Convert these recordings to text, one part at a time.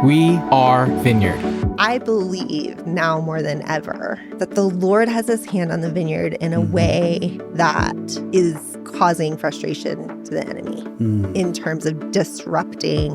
We are Vineyard. I believe now more than ever that the Lord has his hand on the vineyard in a way that is causing frustration to the enemy in terms of disrupting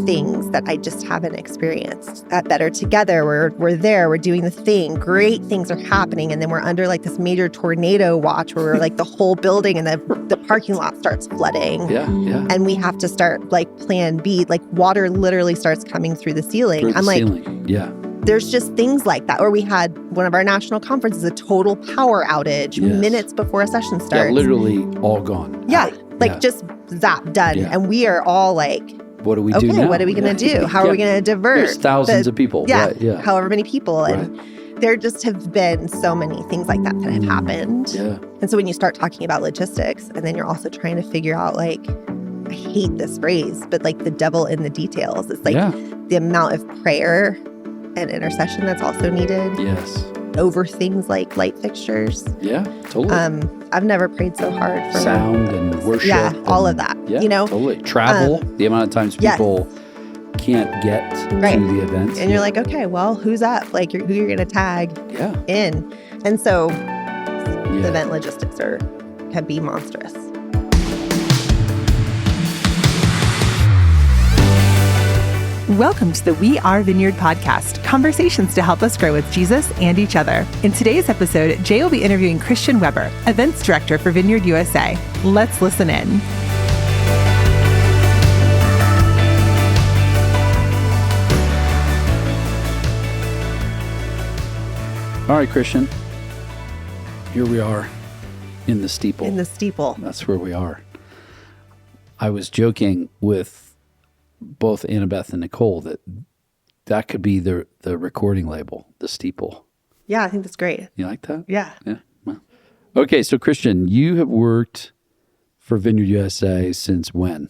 things that I just haven't experienced. At Better Together, we're there, we're doing the thing, great things are happening, and then we're under like this major tornado watch where we're like the whole building and the parking lot starts flooding. Yeah. And we have to start like plan B, like water literally starts coming through the ceiling. There's just things like that. Or we had one of our national conferences, a total power outage minutes before a session starts. Yeah, literally all gone. Yeah, just zap, done. Yeah. And we are all like, what do we do now? What are we going to do? How are we going to divert? There's thousands of people. However many people. And there just have been so many things like that have happened. Yeah. And so when you start talking about logistics, and then you're also trying to figure out like, I hate this phrase, but like the devil in the details. It's like the amount of prayer and intercession that's also needed. Yes. Over things like light fixtures. Yeah, totally. I've never prayed so hard for sound and worship. Yeah, all of that. Yeah, you know, totally. Travel, the amount of times people can't get to the events. And you're like, okay, well, who's up? Like, who you're going to tag in. And so the event logistics can be monstrous. Welcome to the We Are Vineyard podcast, conversations to help us grow with Jesus and each other. In today's episode, Jay will be interviewing Christian Weber, events director for Vineyard USA. Let's listen in. All right, Christian, here we are in the steeple. In the steeple. That's where we are. I was joking with both Annabeth and Nicole that could be the recording label, the steeple. Yeah, I think that's great. You like that? Yeah. Well. Okay, so Christian, you have worked for Vineyard USA since when?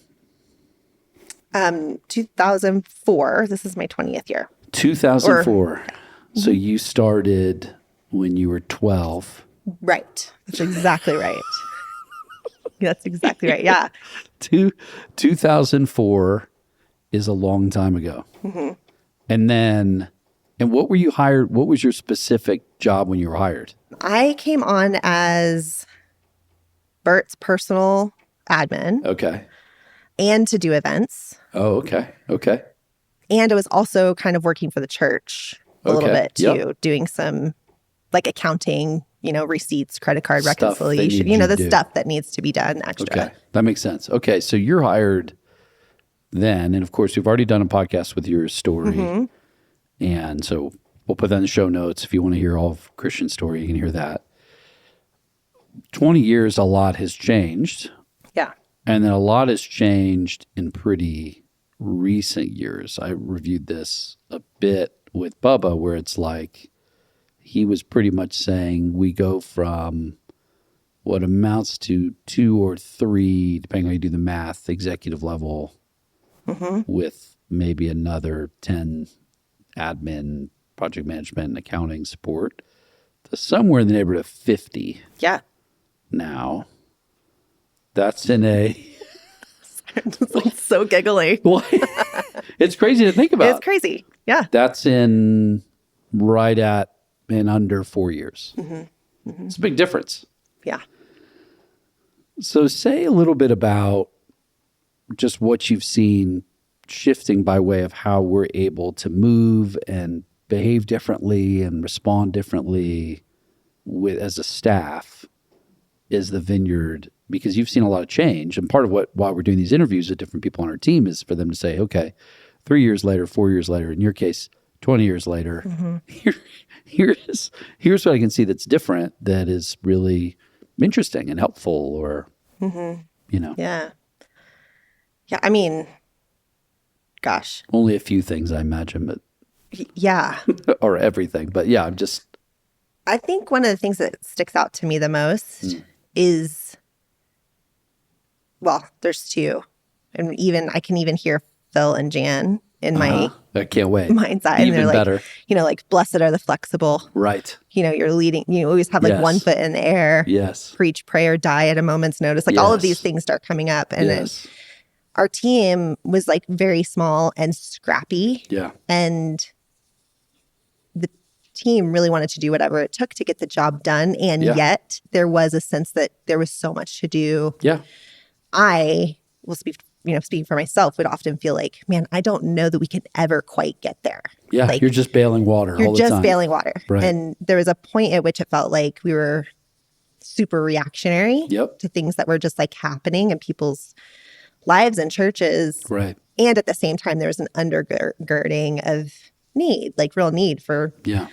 2004. This is my 20th year. 2004. So you started when you were 12. Right. That's exactly right. That's exactly right. Yeah. 2004 is a long time ago. And what were you hired? What was your specific job when you were hired? I came on as Bert's personal admin. Okay. And to do events. Oh, okay. And I was also kind of working for the church a little bit too, doing some like accounting, receipts, credit card reconciliation, stuff that needs to be done extra. Okay. That makes sense. Okay. So you're hired then, and of course, we've already done a podcast with your story. And so we'll put that in the show notes. If you want to hear all of Christian's story, you can hear that. 20 years, a lot has changed. Yeah. And then a lot has changed in pretty recent years. I reviewed this a bit with Bubba, where it's like he was pretty much saying we go from what amounts to 2 or 3, depending on how you do the math, executive level with maybe another 10 admin, project management, and accounting support to somewhere in the neighborhood of 50. Yeah. Now, that's in a... It's like so giggly. It's crazy to think about. It's crazy. Yeah. That's in right at in under 4 years. It's a big difference. Yeah. So say a little bit about just what you've seen shifting by way of how we're able to move and behave differently and respond differently as a staff is the Vineyard, because you've seen a lot of change. And part of why we're doing these interviews with different people on our team is for them to say, okay, 3 years later, 4 years later, in your case, 20 years later, here's what I can see that's different, that is really interesting and helpful, or, Yeah. Yeah. I mean, gosh. Only a few things, I imagine, but. Yeah. Or everything. But yeah, I think one of the things that sticks out to me the most is, well, there's two. And I can even hear Phil and Jan in my I can't wait. mind's eye. Even and they're better. Like, like, blessed are the flexible. Right. You're leading, you always have like one foot in the air. Yes. Preach, pray, or die at a moment's notice. Like all of these things start coming up. And then our team was like very small and scrappy. Yeah. And the team really wanted to do whatever it took to get the job done. And yet there was a sense that there was so much to do. Yeah. I will speaking for myself, would often feel like, man, I don't know that we can ever quite get there. Yeah. Like, you're just bailing water all the time. You're just bailing water. Right. And there was a point at which it felt like we were super reactionary to things that were just like happening in people's lives and churches. Right. And at the same time, there was an undergirding of need, like real need for, I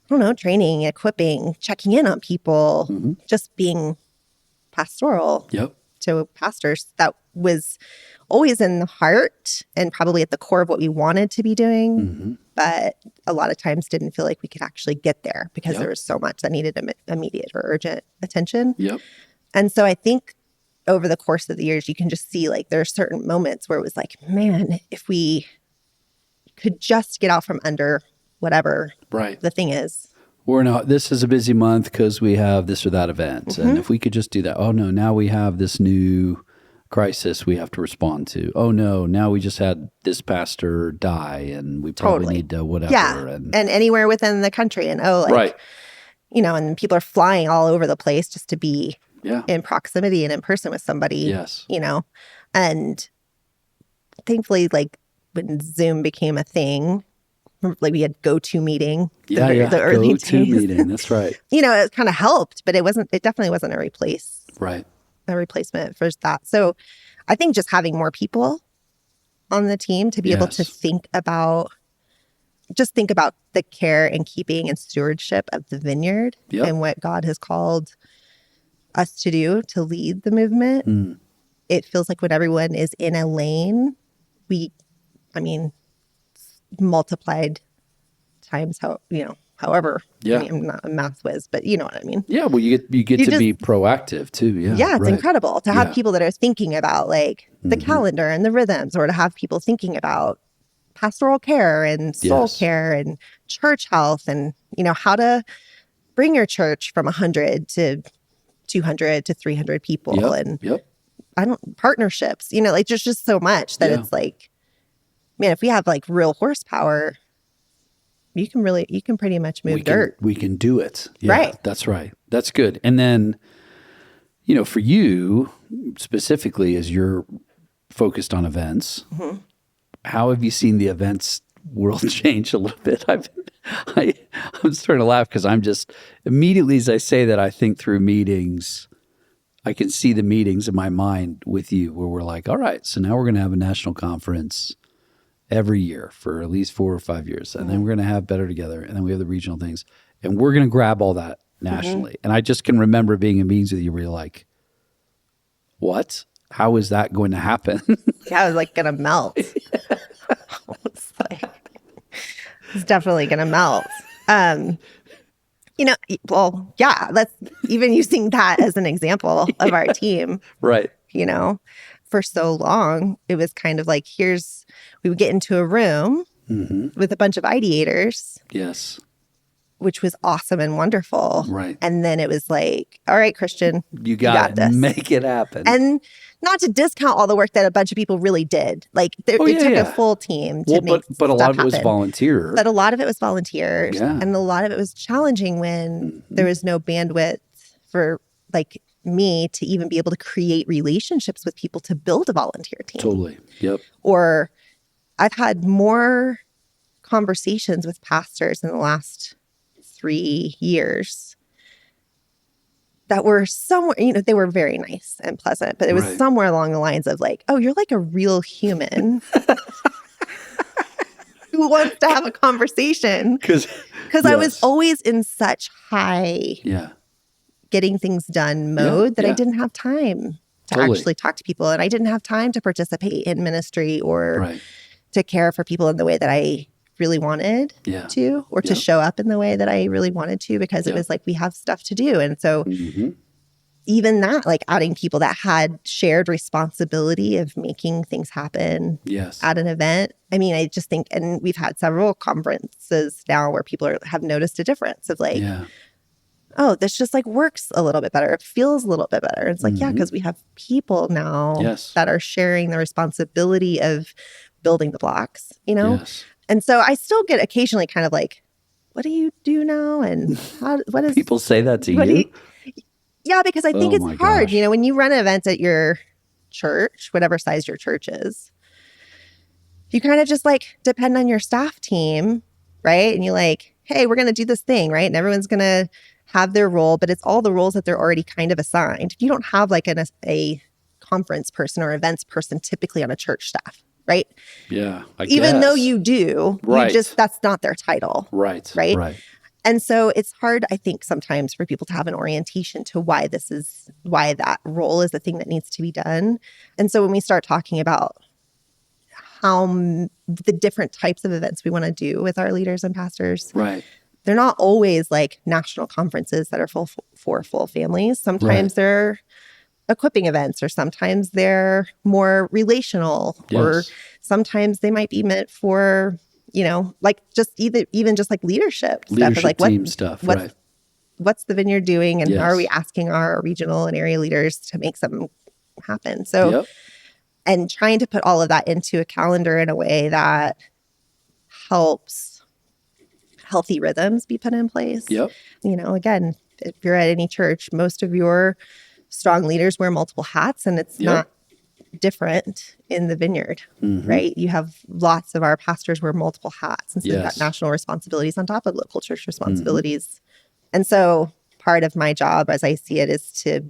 don't know, training, equipping, checking in on people, just being pastoral to pastors. That was always in the heart and probably at the core of what we wanted to be doing. But a lot of times didn't feel like we could actually get there because there was so much that needed immediate or urgent attention. And so I think over the course of the years, you can just see like there are certain moments where it was like, man, if we could just get out from under whatever the thing is. We're not, this is a busy month because we have this or that event. And if we could just do that, oh no, now we have this new crisis we have to respond to. Oh no, now we just had this pastor die and we probably need to whatever. Yeah. And anywhere within the country. And you know, and people are flying all over the place just to be in proximity and in person with somebody, you know. And thankfully, like when Zoom became a thing, like we had go-to meeting. The early go-to days. meeting. That's right. You know, it kind of helped, but it definitely wasn't a replacement for that. So I think just having more people on the team to be able to think about the care and keeping and stewardship of the vineyard and what God has called us to do to lead the movement. It feels like when everyone is in a lane, multiplied times however. I mean, I'm not a math whiz, but you know what I mean. Yeah, well, you get to be proactive too. Yeah, it's incredible to have people that are thinking about like the calendar and the rhythms, or to have people thinking about pastoral care and soul care and church health, and you know how to bring your church from 100 to 200 to 300 people, and partnerships. You know, like there's just so much that it's like, man, if we have like real horsepower, you can pretty much move dirt. We can do it. Yeah, right. That's right. That's good. And then, you know, for you specifically, as you're focused on events, how have you seen the events world change a little bit? I'm starting to laugh because I'm just immediately as I say that, I think through meetings. I can see the meetings in my mind with you where we're like, all right, so now we're going to have a national conference every year for at least 4 or 5 years. And then we're going to have Better Together. And then we have the regional things. And we're going to grab all that nationally. And I just can remember being in meetings with you where you're like, what? How is that going to happen? I was like going to melt. It's definitely going to melt. You know, well, that's even using that as an example of our team. Right. You know, for so long, it was kind of like, we would get into a room with a bunch of ideators. Yes. Which was awesome and wonderful. Right. And then it was like, all right, Christian, you got this. Make it happen. And not to discount all the work that a bunch of people really did. Like it took a full team to make but a lot of it was volunteer. But a lot of it was volunteers. Yeah. And a lot of it was challenging when there was no bandwidth for like me to even be able to create relationships with people to build a volunteer team. Totally. Yep. Or I've had more conversations with pastors in the last 3 years that were somewhere, you know, they were very nice and pleasant, but it was somewhere along the lines of like, oh, you're like a real human who wants to have a conversation. Because I was always in such high getting things done mode that I didn't have time to actually talk to people. And I didn't have time to participate in ministry or to care for people in the way that I really wanted to, or to show up in the way that I really wanted to, because it was like, we have stuff to do. And so even that, like adding people that had shared responsibility of making things happen at an event. I mean, I just think, and we've had several conferences now where people have noticed a difference of like, oh, this just like works a little bit better. It feels a little bit better. It's like, yeah, because we have people now Yes. that are sharing the responsibility of building the blocks, you know? Yes. And so I still get occasionally kind of like, what do you do now? And what is People say that to what do you? yeah, because I think Oh it's my hard. gosh. You know, when you run events at your church, whatever size your church is, you kind of just like depend on your staff team, right? And you're like, hey, we're going to do this thing, right? And everyone's going to have their role, but it's all the roles that they're already kind of assigned. You don't have like a conference person or events person typically on a church staff, right? Yeah. Even though you do, Right. that's not their title. Right. Right? Right. And so it's hard, I think, sometimes for people to have an orientation to why that role is the thing that needs to be done. And so when we start talking about how the different types of events we want to do with our leaders and pastors, Right. they're not always like national conferences that are for full families. Sometimes they're equipping events, or sometimes they're more relational, or Yes. sometimes they might be meant for, you know, like just even just like leadership stuff. Leadership Like team stuff. Right. What's the Vineyard doing, and Yes. how are we asking our regional and area leaders to make something happen? So, Yep. and trying to put all of that into a calendar in a way that helps healthy rhythms be put in place. Yep. You know, again, if you're at any church, most of your strong leaders wear multiple hats, and it's Yep. not different in the Vineyard, right? You have lots of our pastors wear multiple hats, and so they've got Yes. national responsibilities on top of local church responsibilities. And so part of my job, as I see it, is to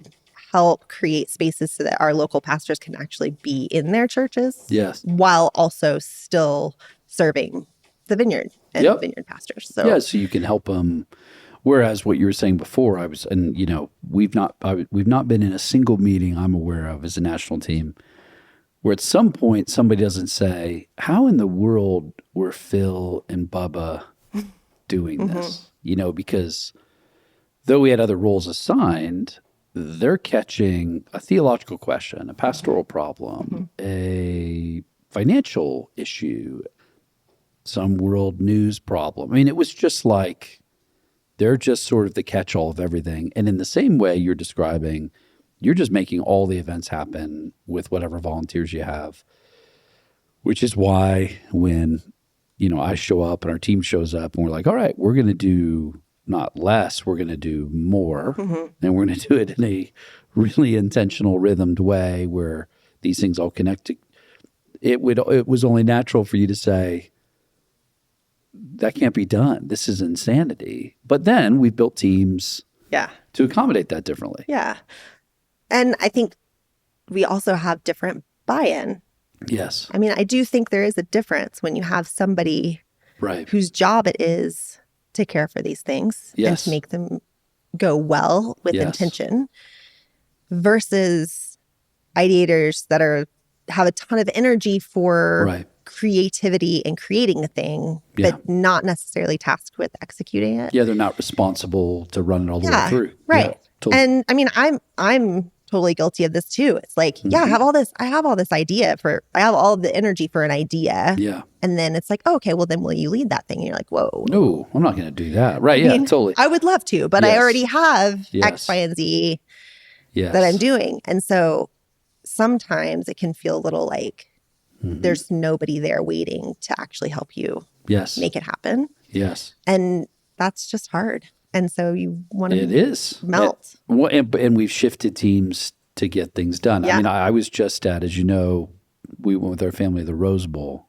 help create spaces so that our local pastors can actually be in their churches Yes. while also still serving the Vineyard and Yep. Vineyard pastors. So Yeah, so you can help them. Whereas what you were saying before, we've not been in a single meeting I'm aware of as a national team where at some point somebody doesn't say, how in the world were Phil and Bubba doing this? You know, because though we had other roles assigned, they're catching a theological question, a pastoral problem, a financial issue, some world news problem. I mean, it was just like, they're just sort of the catch-all of everything. And in the same way you're describing, you're just making all the events happen with whatever volunteers you have, which is why when, you know, I show up and our team shows up and we're like, all right, we're going to do not less, we're going to do more. And we're going to do it in a really intentional, rhythmed way where these things all connect. It was only natural for you to say, that can't be done. This is insanity. But then we built teams yeah. to accommodate that differently. Yeah. And I think we also have different buy-in. Yes. I mean, I do think there is a difference when you have somebody Right. whose job it is to care for these things and Yes. to make them go well with Yes. intention versus ideators that have a ton of energy for Right. creativity and creating a thing, Yeah. but not necessarily tasked with executing it. Yeah, they're not responsible to run it all the way through. Right. Yeah, totally. And I mean, I'm totally guilty of this too. It's like, yeah, I have all this idea I have all the energy for an idea. Yeah. And then it's like, oh, okay, well then will you lead that thing? And you're like, whoa. No, I'm not going to do that. Right. I Yeah, mean, totally. I would love to, but I Yes. already have Yes. X, Y, and Z Yes. that I'm doing. And so sometimes it can feel a little like there's nobody there waiting to actually help you Yes. make it happen. Yes. And that's just hard. And so you want It to is. melt. And we've shifted teams to get things done. Yeah. I mean, I was just at, as you know, we went with our family to the Rose Bowl.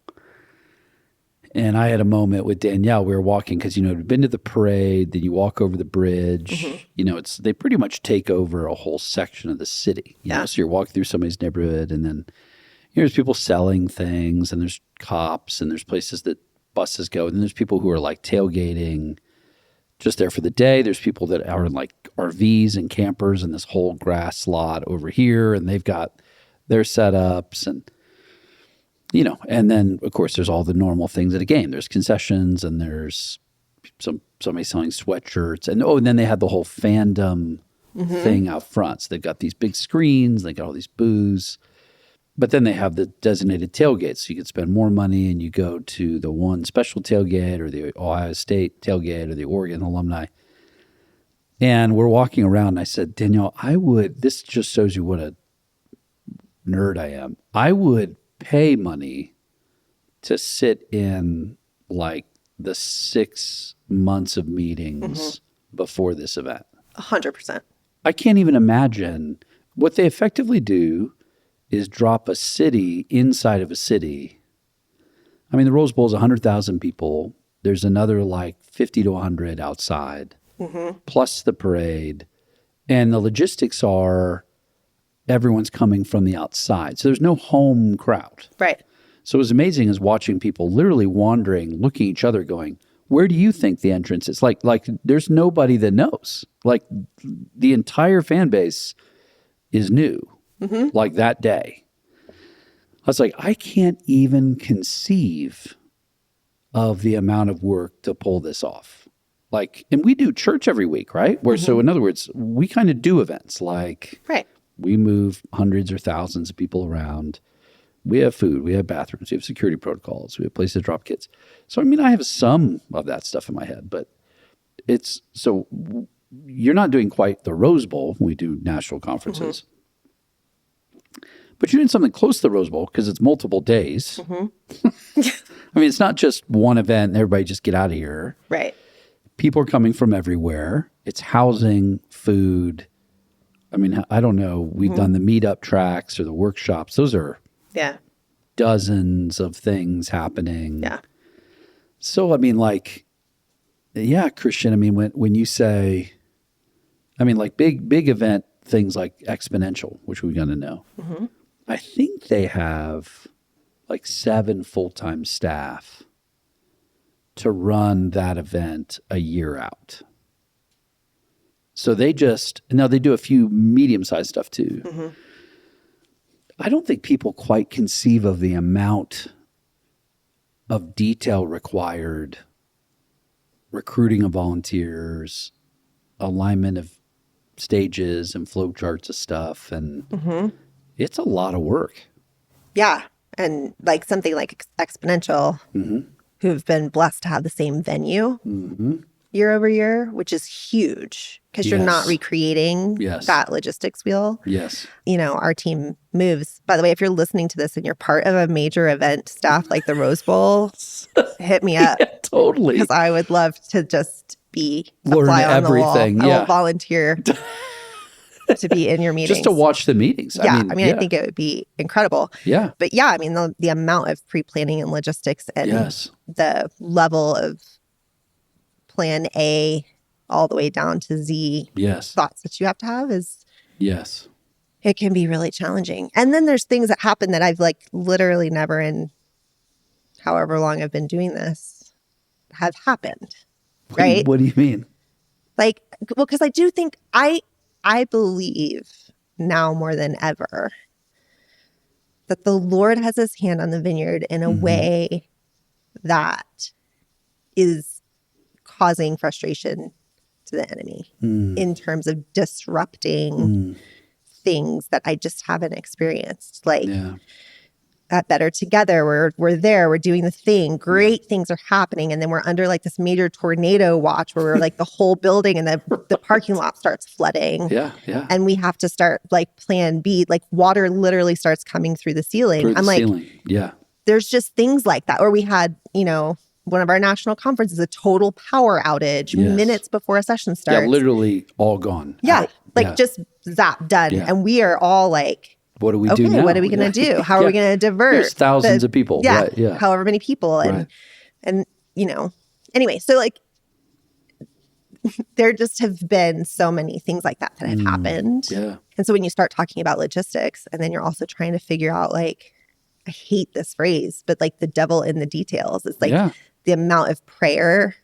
And I had a moment with Danielle. We were walking because, you know, we've been to the parade, then you walk over the bridge. You know, they pretty much take over a whole section of the city. You know, so you're walking through somebody's neighborhood and then there's people selling things and there's cops and there's places that buses go. And then there's people who are like tailgating just there for the day. There's people that are in like RVs and campers in this whole grass lot over here. And they've got their setups and, you know, and then of course there's all the normal things at a game. There's concessions and there's somebody selling sweatshirts. And then they had the whole fandom thing out front. So they've got these big screens, they got all these booths. But then they have the designated tailgates, so you can spend more money and you go to the one special tailgate or the Ohio State tailgate or the Oregon alumni. And we're walking around, and I said, Danielle, this just shows you what a nerd I am. I would pay money to sit in like the 6 months of meetings before this event. 100%. I can't even imagine. What they effectively do is drop a city inside of a city. I mean, the Rose Bowl is 100,000 people. There's another like 50 to 100 outside, plus the parade. And the logistics are everyone's coming from the outside. So there's no home crowd. Right. So it was amazing is watching people literally wandering, looking at each other going, where do you think the entrance is? Like there's nobody that knows. Like the entire fan base is new, like that day. I was like, I can't even conceive of the amount of work to pull this off. Like, and we do church every week, right? Where so in other words, we kind of do events like we move hundreds or thousands of people around. We have food, we have bathrooms, we have security protocols, we have places to drop kids. So, I mean, I have some of that stuff in my head, but you're not doing quite the Rose Bowl when we do national conferences. But you're doing something close to the Rose Bowl because it's multiple days. I mean, it's not just one event and everybody just get out of here. Right. People are coming from everywhere. It's housing, food. I mean, I don't know. We've done the meetup tracks or the workshops. Those are dozens of things happening. Yeah. So, I mean, like, yeah, Christian, I mean, when you say, I mean, like big event things like Exponential, which we're going to know. I think they have like 7 full-time staff to run that event a year out. So they do a few medium-sized stuff too. I don't think people quite conceive of the amount of detail required, recruiting of volunteers, alignment of stages and flow charts of stuff. And it's a lot of work. Yeah. And like something like Exponential, who've been blessed to have the same venue year over year, which is huge because you're not recreating that logistics wheel. Yes. You know, our team moves. By the way, if you're listening to this and you're part of a major event staff like the Rose Bowl, hit me up. Yeah, totally. Because I would love to just be a Learn fly on everything. the wall. I Yeah. will volunteer to be in your meetings. Just to watch the meetings. Yeah. I mean, I think it would be incredible. Yeah. But yeah, I mean, the amount of pre-planning and logistics and the level of plan A all the way down to Z thoughts that you have to have is it can be really challenging. And then there's things that happen that I've like literally never in however long I've been doing this have happened. Right? What do you mean? Like, well, because I do think I believe now more than ever that the Lord has his hand on the vineyard in a way that is causing frustration to the enemy in terms of disrupting things that I just haven't experienced. Like at Better Together, we're there, we're doing the thing, great things are happening. And then we're under like this major tornado watch where we're like the whole building and the parking lot starts flooding. Yeah. And we have to start like plan B, like water literally starts coming through the ceiling. There's just things like that. Or we had, you know, one of our national conferences, a total power outage minutes before a session starts. Yeah, literally all gone. Yeah, just zap, done. Yeah. And we are all like, what do we do now? What are we going to do? How are we going to divert? There's thousands of people. Yeah, however many people. And you know, anyway, so like there just have been so many things like that have happened. Yeah. And so when you start talking about logistics and then you're also trying to figure out like, I hate this phrase, but like the devil in the details. It's like the amount of prayer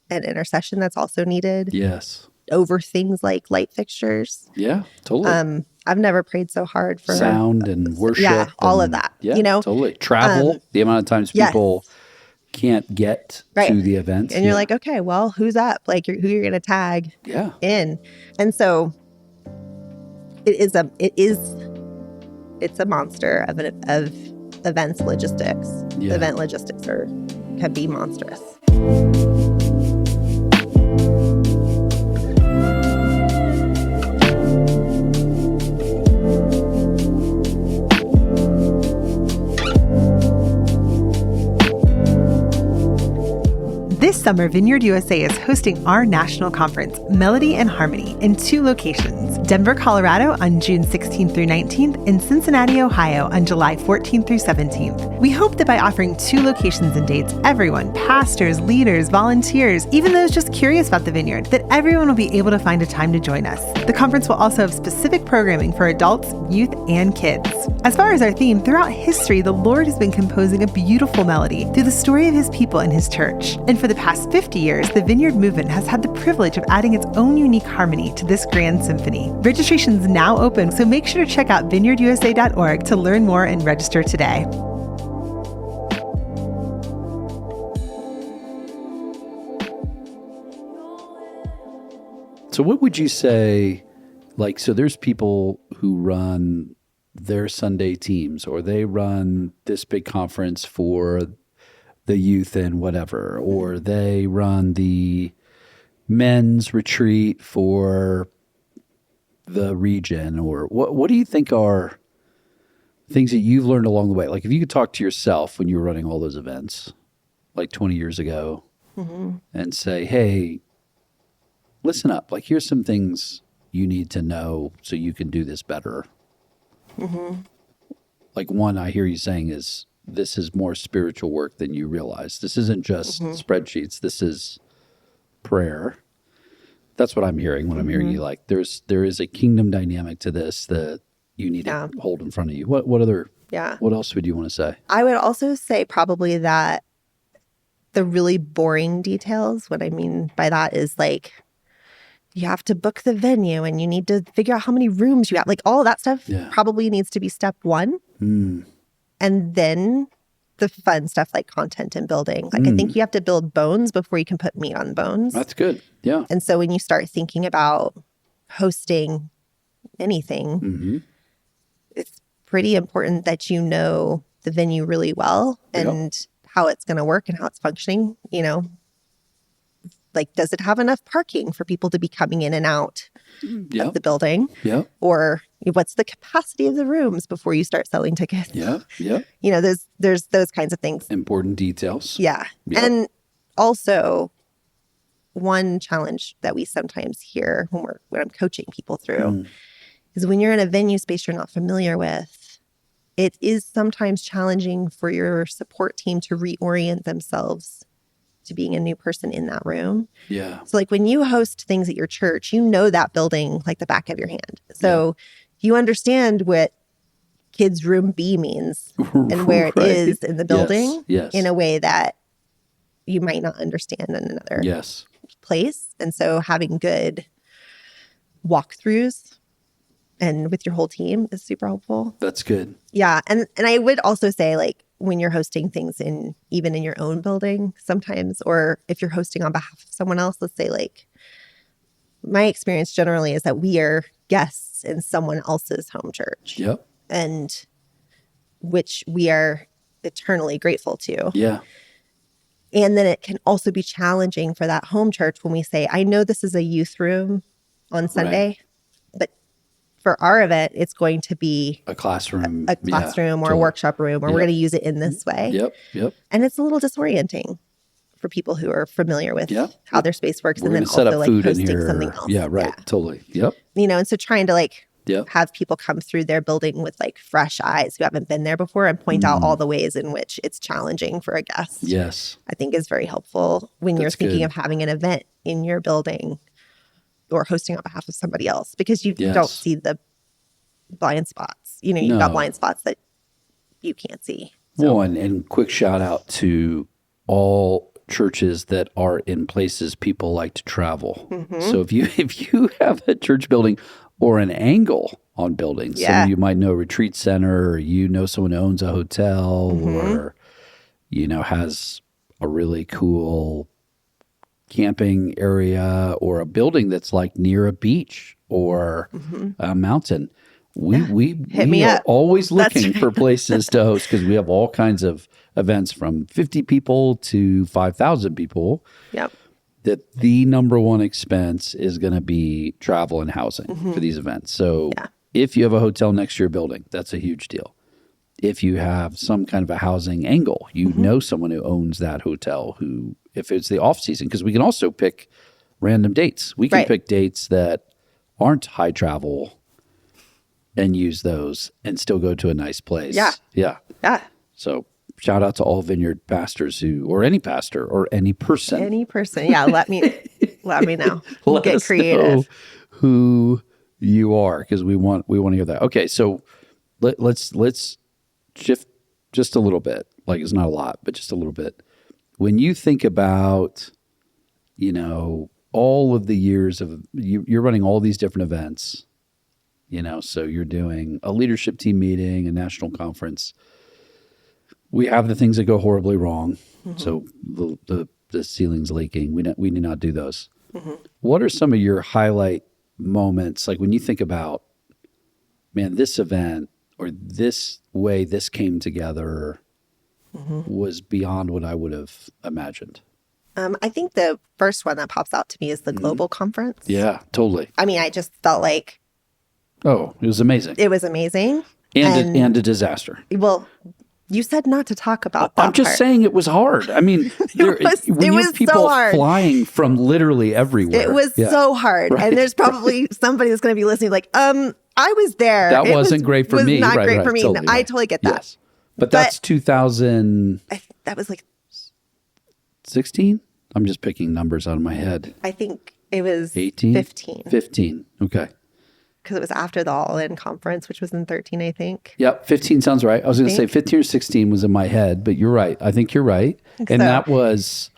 and intercession that's also needed. Yes. Over things like light fixtures. Yeah, totally. I've never prayed so hard for sound and worship. Yeah, all of that. Yeah, you know, totally. Travel, the amount of times people can't get to the event. And you're like, okay, well, who's up? Like who you're going to tag in. And so it's a monster of events logistics. Event logistics can be monstrous. summer, Vineyard USA is hosting our national conference, Melody and Harmony, in 2 locations, Denver, Colorado on June 16th through 19th, and Cincinnati, Ohio on July 14th through 17th. We hope that by offering 2 locations and dates, everyone, pastors, leaders, volunteers, even those just curious about the Vineyard, that everyone will be able to find a time to join us. The conference will also have specific programming for adults, youth, and kids. As far as our theme, throughout history, the Lord has been composing a beautiful melody through the story of his people and his church. And for the past 50 years, the Vineyard movement has had the privilege of adding its own unique harmony to this grand symphony. Registration is now open, so make sure to check out vineyardusa.org to learn more and register today. So what would you say, like, so there's people who run their Sunday teams, or they run this big conference for the youth and whatever, or they run the men's retreat for the region, or what do you think are things that you've learned along the way? Like if you could talk to yourself when you were running all those events, like 20 years ago, and say, hey, listen up, like here's some things you need to know so you can do this better. Like one I hear you saying is, this is more spiritual work than you realize. This isn't just spreadsheets. This is prayer. That's what I'm hearing when I'm hearing you. Like there is a kingdom dynamic to this that you need to hold in front of you. What else would you want to say? I would also say probably that the really boring details, what I mean by that is like, you have to book the venue and you need to figure out how many rooms you have. Like all of that stuff probably needs to be step 1. And then the fun stuff like content and building. Like I think you have to build bones before you can put meat on bones. That's good. Yeah. And so when you start thinking about hosting anything, it's pretty important that you know the venue really well and how it's going to work and how it's functioning, you know. Like, does it have enough parking for people to be coming in and out of the building? Or what's the capacity of the rooms before you start selling tickets? You know, there's those kinds of things. Important details. And also, one challenge that we sometimes hear when I'm coaching people through is when you're in a venue space you're not familiar with, it is sometimes challenging for your support team to reorient themselves to being a new person in that room. So like when you host things at your church, you know that building like the back of your hand. So you understand what kids room B means and where it is in the building in a way that you might not understand in another place. And so having good walkthroughs and with your whole team is super helpful. That's good. And I would also say like when you're hosting things even in your own building sometimes, or if you're hosting on behalf of someone else, let's say like my experience generally is that we are guests in someone else's home church. And which we are eternally grateful to. And then it can also be challenging for that home church when we say, I know this is a youth room on Sunday, but for our event, it's going to be a classroom, or a workshop room, or we're going to use it in this way. And it's a little disorienting for people who are familiar with how their space works, and then also like hosting something else. Totally. You know, and so trying to like have people come through their building with like fresh eyes who haven't been there before and point out all the ways in which it's challenging for a guest. I think is very helpful when you're thinking of having an event in your building or hosting on behalf of somebody else, because you don't see the blind spots. You know, you've got blind spots that you can't see. So. Well, and quick shout out to all churches that are in places people like to travel. So if you have a church building or an angle on buildings, some of you might know a retreat center, or you know someone owns a hotel, or you know has a really cool camping area, or a building that's like near a beach or a mountain. We are always looking for places to host, because we have all kinds of events from 50 people to 5,000 people. That the number one expense is going to be travel and housing for these events. So if you have a hotel next to your building, that's a huge deal. if you have some kind of a housing angle, you know someone who owns that hotel who, if it's the off season, because we can also pick random dates. We can pick dates that aren't high travel and use those and still go to a nice place. Yeah. Yeah. Yeah. So shout out to all Vineyard pastors or any pastor or any person. Any person. Yeah. Let me know. Let Get us creative. know who you are, because we want to hear that. Okay. So let's shift just a little bit. Like, it's not a lot, but just a little bit. When you think about, all of the years of you're running all these different events, so you're doing a leadership team meeting, a national conference. We have the things that go horribly wrong. So the ceiling's leaking. We need not do those. What are some of your highlight moments? Like when you think about, man, this event or this way this came together was beyond what I would have imagined. I think the first one that pops out to me is the global conference. Yeah, totally. I mean, I just felt like it was amazing. it was amazing. And a disaster. Well, you said not to talk about that I'm just part. saying it was hard. I mean, when you was have people so hard. flying from literally everywhere. It was so hard. Right. And there's probably somebody that's going to be listening like, I was there. That wasn't great for was me. Not Right, great right, for me. totally, I right. totally get that. Yes. But that's 2016? That was like, I'm just picking numbers out of my head. I think it was 18? 15. 15. Okay. Because it was after the All-In conference, which was in 13, I think. Yep. 15 sounds right. I was going to say 15 or 16 was in my head, but you're right. I think you're right. And that was,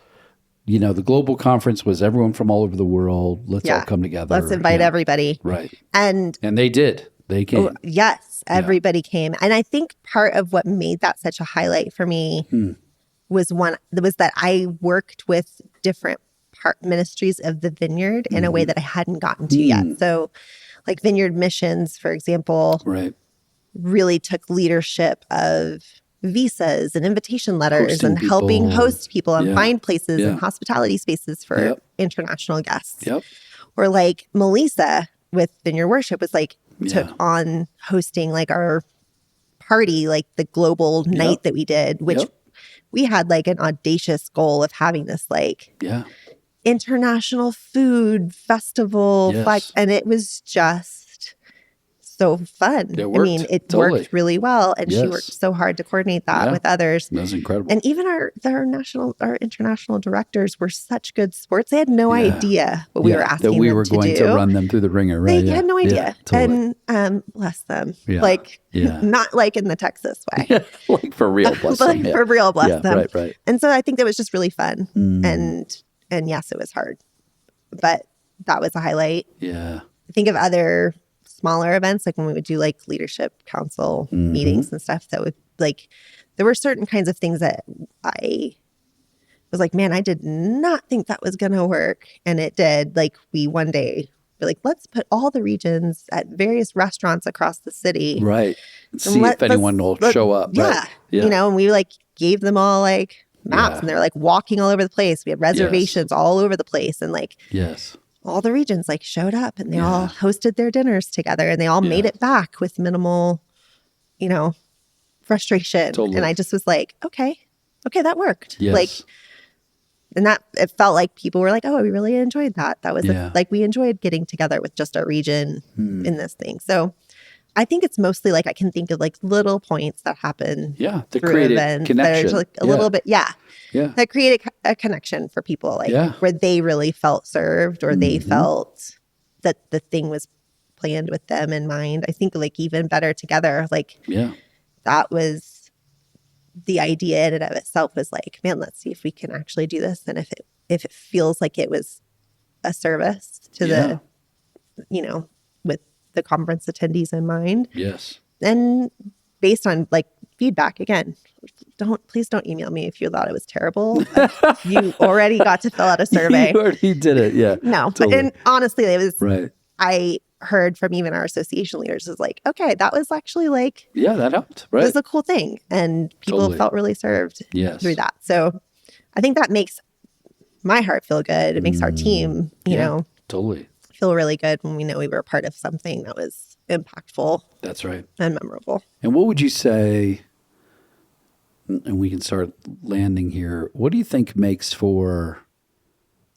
the global conference was everyone from all over the world. Let's all come together. Let's invite everybody. Right. And they did. They came. Yes, everybody came. And I think part of what made that such a highlight for me was that I worked with different ministries of the Vineyard in a way that I hadn't gotten to yet. So like Vineyard Missions, for example, really took leadership of visas and invitation letters Hosting and people. helping host people and Yeah. find places Yeah. and hospitality spaces for international guests. Yep. Or like Melissa with Vineyard Worship was like, took Yeah. on hosting like our party, like the global night that we did, which we had like an audacious goal of having this like international food festival. Yes. And it was just so fun. It worked. I mean, it Totally. worked really well. And she Yes. worked so hard to coordinate that with others. That was incredible. And even our international directors were such good sports. They had no idea what we were asking that we them were going to run them through the ringer, right? They had no idea. Yeah, totally. And bless them. Yeah. Like, Yeah. not like in the Texas way. Like for real, bless But them. like for real, bless them. Right. And so I think that was just really fun. And yes, it was hard. But that was a highlight. Yeah. I think of other smaller events, like when we would do like leadership council meetings and stuff, that would like, there were certain kinds of things that I was like, man, I did not think that was going to work. And it did. Like we one day were like, let's put all the regions at various restaurants across the city. Right. See if anyone will show up. Yeah. Right. Yeah. And we like gave them all like maps and they're like walking all over the place. We had reservations all over the place. And like, all the regions like showed up and they all hosted their dinners together and they all made it back with minimal, frustration. Totally. And I just was like, okay, that worked. Yes. Like, and that it felt like people were like, oh, we really enjoyed that. That was like, we enjoyed getting together with just our region in this thing. So I think it's mostly like I can think of like little points that happen to through create events a connection. that are just like a little bit, that create a connection for people, like where they really felt served or they felt that the thing was planned with them in mind. I think like even better together, like that was the idea in and of itself was like, man, let's see if we can actually do this. And if it feels like it was a service to the, with the conference attendees in mind. Yes. And based on like feedback, again, please don't email me if you thought it was terrible. You already got to fill out a survey. You already did it. Yeah. No, totally. and honestly, it was, right. I heard from even our association leaders is like, okay, that was actually like, that helped. Right. it was a cool thing. And people felt really served through that. So I think that makes my heart feel good. It makes our team, you know, totally feel really good when we know we were a part of something that was impactful. That's right. And memorable. And what would you say, and we can start landing here. What do you think makes for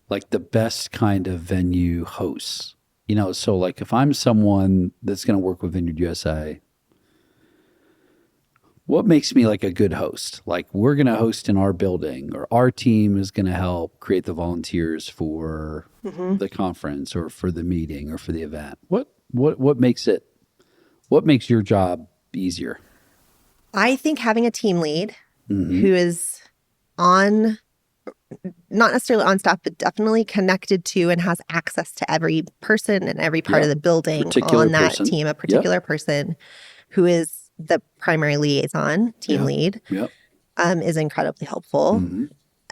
like the best kind of venue hosts? You know, so like if I'm someone that's going to work with Vineyard USA, what makes me like a good host? Like we're going to host in our building, or our team is going to help create the volunteers for the conference or for the meeting or for the event. What makes your job easier? I think having a team lead who is not necessarily on staff, but definitely connected to and has access to every person and every part of the building on that team, a particular person who is the primary liaison, team lead, is incredibly helpful.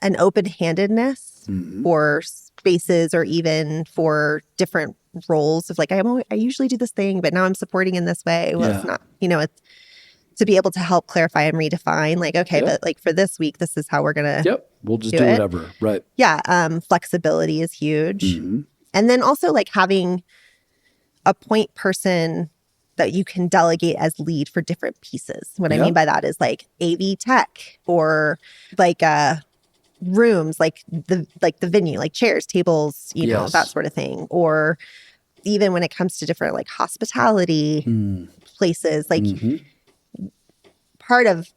An open-handedness for spaces or even for different roles of like, I usually do this thing, but now I'm supporting in this way. Well, it's not, it's to be able to help clarify and redefine like, okay, but like for this week, this is how we're going to we'll just do whatever. Right. Yeah. Flexibility is huge. And then also like having a point person that you can delegate as lead for different pieces. What I mean by that is like AV tech or like rooms, like the venue, like chairs, tables, you know, that sort of thing. Or even when it comes to different like hospitality places, like part of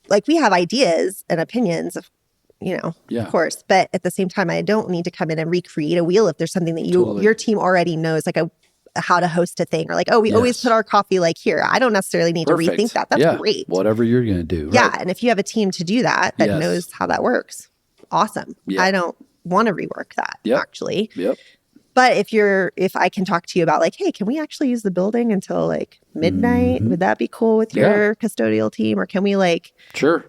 like we have ideas and opinions of, of course, but at the same time, I don't need to come in and recreate a wheel if there's something that your team already knows, like how to host a thing, or like, we always put our coffee like here. I don't necessarily need to rethink that. That's great. Whatever you're going to do. Yeah. And if you have a team to do that knows how that works, awesome. I don't want to rework that actually. But if I can talk to you about like, hey, can we actually use the building until like midnight? Would that be cool with your custodial team? Or can we like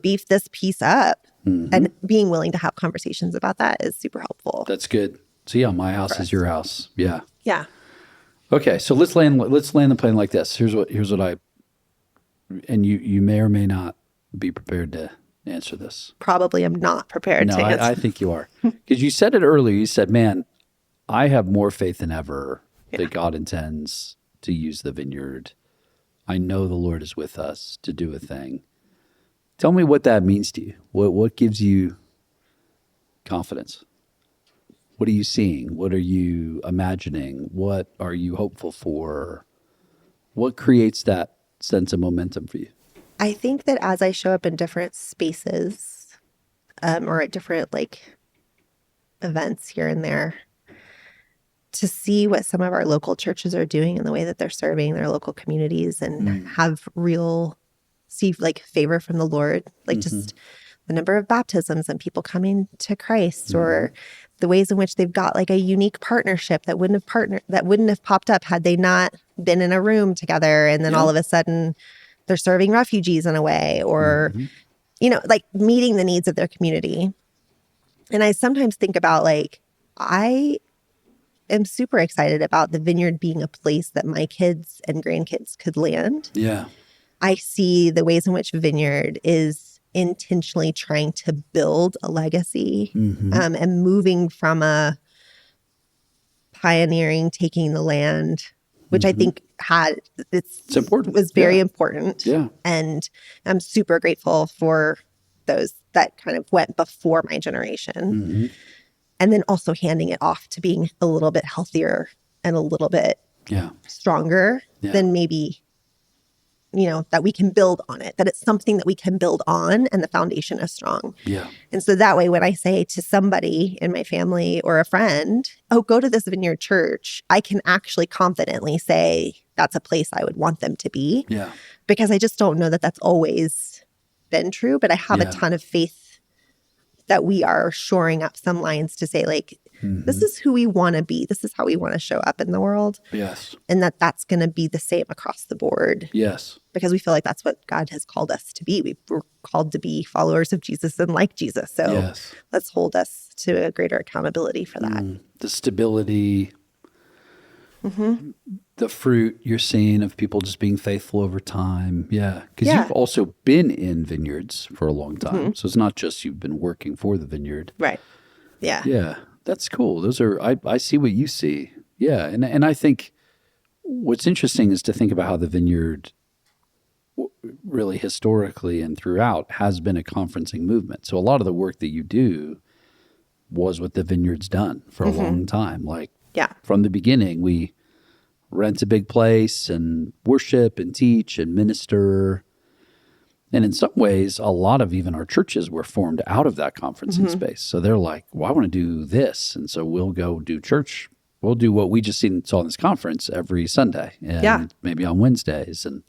beef this piece up? And being willing to have conversations about that is super helpful. That's good. So my house is your house. Yeah. Yeah. Okay, so let's land the plane like this. Here's what I, and you may or may not be prepared to answer this. Probably am not prepared to answer. I think you are. Because you said it earlier. You said, man, I have more faith than ever that God intends to use the vineyard. I know the Lord is with us to do a thing. Tell me what that means to you. What gives you confidence? What are you seeing? What are you imagining? What are you hopeful for? What creates that sense of momentum for you? I think that as I show up in different spaces or at different like events here and there, to see what some of our local churches are doing and the way that they're serving their local communities and see like favor from the Lord, like just the number of baptisms and people coming to Christ, or the ways in which they've got like a unique partnership that wouldn't have popped up had they not been in a room together. And then all of a sudden they're serving refugees in a way, or, like meeting the needs of their community. And I sometimes think about like, I am super excited about the Vineyard being a place that my kids and grandkids could land. Yeah. I see the ways in which Vineyard is intentionally trying to build a legacy and moving from a pioneering, taking the land, which I think it's important. Was very important. Yeah. And I'm super grateful for those that kind of went before my generation. And then also handing it off to being a little bit healthier and a little bit stronger than maybe, that we can build on it, that it's something that we can build on and the foundation is strong. Yeah. And so that way, when I say to somebody in my family or a friend, go to this Vineyard church, I can actually confidently say that's a place I would want them to be. Yeah. Because I just don't know that that's always been true, but I have a ton of faith that we are shoring up some lines to say like, this is who we want to be. This is how we want to show up in the world. Yes. And that's going to be the same across the board. Yes. Because we feel like that's what God has called us to be. We're called to be followers of Jesus and like Jesus. So let's hold us to a greater accountability for that. The stability, the fruit you're seeing of people just being faithful over time. Yeah. Because you've also been in vineyards for a long time. So it's not just you've been working for the vineyard. Right. Yeah. Yeah. That's cool. Those are, I see what you see. Yeah. And I think what's interesting is to think about how the vineyard really historically and throughout has been a conferencing movement. So a lot of the work that you do was what the Vineyard's done for a long time. Like from the beginning, we rent a big place and worship and teach and minister. And in some ways, a lot of even our churches were formed out of that conferencing space. So they're like, well, I want to do this. And so we'll go do church. We'll do what we just saw in this conference every Sunday and maybe on Wednesdays, and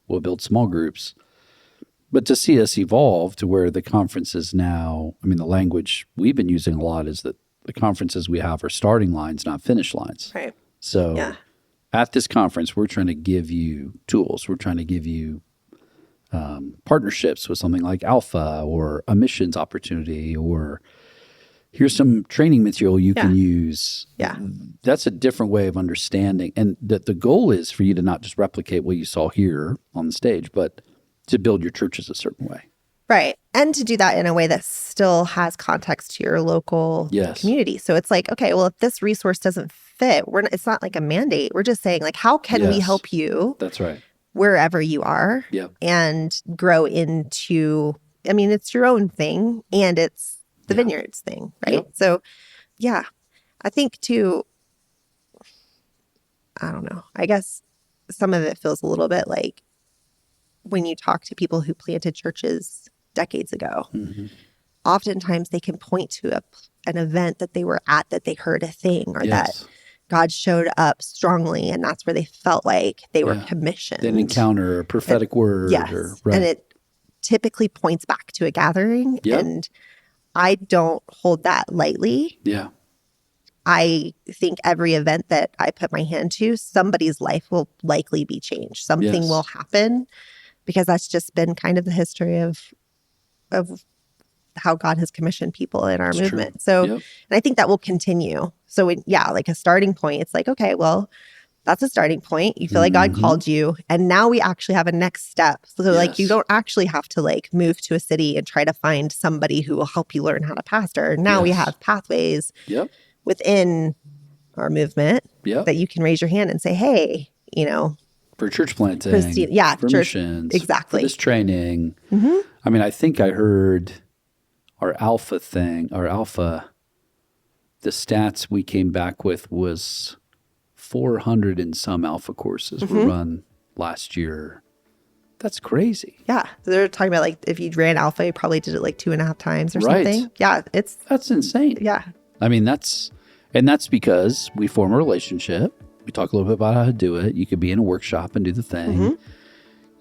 we'll build small groups. But to see us evolve to where the conferences now, I mean, the language we've been using a lot is that the conferences we have are starting lines, not finish lines. Right. So at this conference, we're trying to give you tools. We're trying to give you partnerships with something like Alpha or a missions opportunity, or here's some training material you can use. Yeah. That's a different way of understanding. And the goal is for you to not just replicate what you saw here on the stage, but to build your churches a certain way. Right. And to do that in a way that still has context to your local community. So it's like, okay, well, if this resource doesn't fit, it's not like a mandate. We're just saying, like, how can we help you? That's right. Wherever you are and grow into, I mean, it's your own thing and it's the Vineyard's thing, right? Yep. So, I think too, I don't know, I guess some of it feels a little bit like when you talk to people who planted churches decades ago, oftentimes they can point to an event that they were at, that they heard a thing, or that God showed up strongly, and that's where they felt like they were commissioned. An encounter, a prophetic word. And it typically points back to a gathering. And I don't hold that lightly. Yeah. I think every event that I put my hand to, somebody's life will likely be changed. Something will happen, because that's just been kind of the history of how God has commissioned people in our movement. True. So, and I think that will continue. So, like a starting point, it's like, okay, well, that's a starting point. You feel like God called you, and now we actually have a next step. So, like, you don't actually have to like move to a city and try to find somebody who will help you learn how to pastor. Now we have pathways within our movement that you can raise your hand and say, hey, for church planting, for church missions, exactly, for this training. I mean, I think I heard our Alpha, the stats we came back with was 400 and some Alpha courses were run last year. That's crazy. Yeah. So they're talking about like if you ran Alpha, you probably did it like 2.5 times or something. Yeah. That's insane. Yeah. I mean, that's because we form a relationship. We talk a little bit about how to do it. You could be in a workshop and do the thing.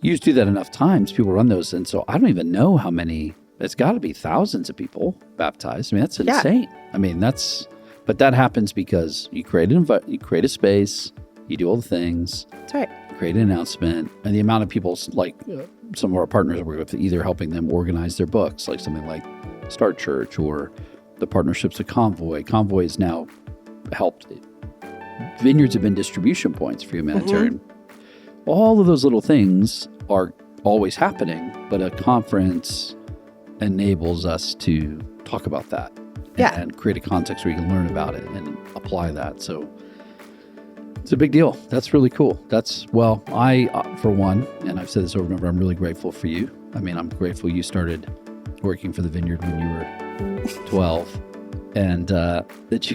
You just do that enough times, people run those. And so I don't even know how many. It's got to be thousands of people baptized. I mean, that's insane. I mean, but that happens because you create a space, you do all the things. That's right. Create an announcement, and the amount of people, like some of our partners work with, either helping them organize their books, like something like Start Church, or the partnerships with Convoy. Convoy has now helped. Vineyards have been distribution points for humanitarian. All of those little things are always happening, but a conference enables us to talk about that and create a context where you can learn about it and apply that. So it's a big deal. That's really cool. I, for one, and I've said this over and over, I'm really grateful for you. I mean, I'm grateful you started working for the Vineyard when you were 12, and that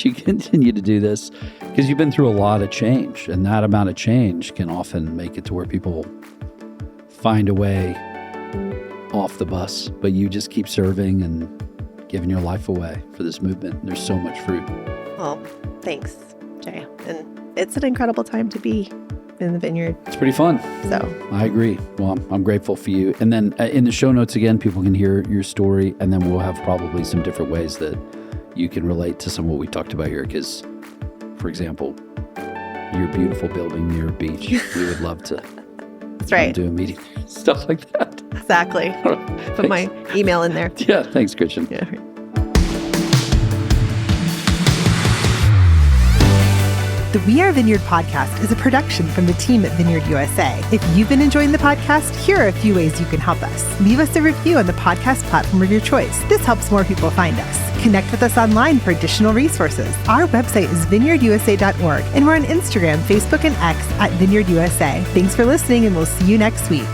you continue to do this, because you've been through a lot of change, and that amount of change can often make it to where people find a way off the bus, but you just keep serving and giving your life away for this movement. There's so much fruit. Well, thanks, Jay. And it's an incredible time to be in the Vineyard. It's pretty fun. So I agree. Well, I'm grateful for you. And then in the show notes, again, people can hear your story, and then we'll have probably some different ways that you can relate to some of what we talked about here. Because, for example, your beautiful building near a beach, we would love to That's right. do a meeting, stuff like that. Exactly. Put my email in there. Yeah, thanks, Christian. The We Are Vineyard podcast is a production from the team at Vineyard USA. If you've been enjoying the podcast, here are a few ways you can help us. Leave us a review on the podcast platform of your choice. This helps more people find us. Connect with us online for additional resources. Our website is vineyardusa.org, and we're on Instagram, Facebook, and X at Vineyard USA. Thanks for listening, and we'll see you next week.